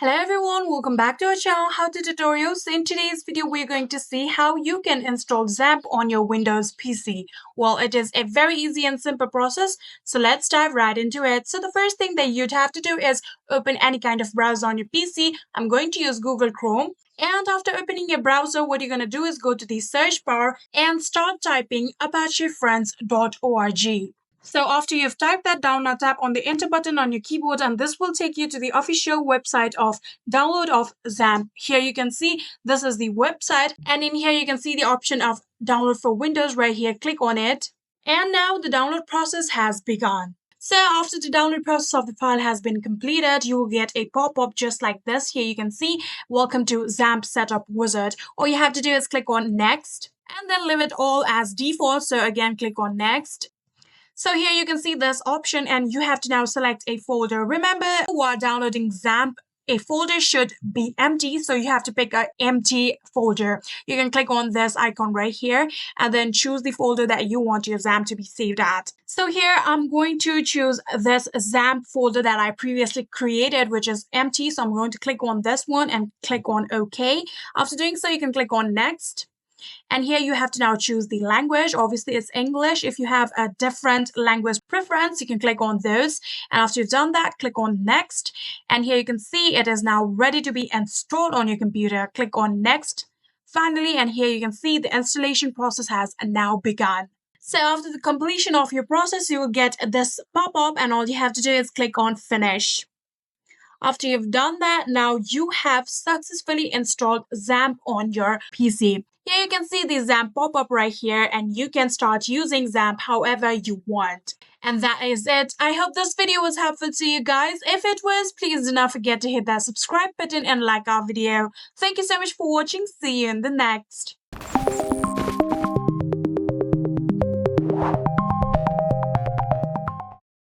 Hello everyone, welcome back to our channel How to Tutorials. In today's video, we're going to see how you can install XAMPP on your Windows PC. Well, it is a very easy and simple process, so let's dive right into it. So the first thing that you'd have to do is open any kind of browser on your PC. I'm going to use Google Chrome. And after opening your browser, what you're going to do is go to the search bar and start typing apachefriends.org. So after you've typed that down, now tap on the enter button on your keyboard and this will take you to the official website of download of XAMPP. Here you can see this is the website, and in here you can see the option of download for Windows right here. Click on it. And now the download process has begun. So after the download process of the file has been completed, you will get a pop-up just like this. Here you can see, welcome to XAMPP Setup Wizard. All you have to do is click on next and then leave it all as default. So again, click on next. So here you can see this option and you have to now select a folder. Remember, while downloading XAMPP, a folder should be empty, so you have to pick an empty folder. You can click on this icon right here and then choose the folder that you want your XAMPP to be saved at. So here I'm going to choose this XAMPP folder that I previously created, which is empty. So I'm going to click on this one and click on OK. After doing so, you can click on next. And here you have to now choose the language. Obviously, it's English. If you have a different language preference, you can click on those. And after you've done that, click on next. And here you can see it is now ready to be installed on your computer. Click on next. Finally, and here you can see the installation process has now begun. So after the completion of your process, you will get this pop-up and all you have to do is click on finish. After you've done that, now you have successfully installed XAMPP on your PC. Here you can see the XAMPP pop-up right here and you can start using XAMPP however you want. And that is it. I hope this video was helpful to you guys. If it was, please do not forget to hit that subscribe button and like our video. Thank you so much for watching. See you in the next.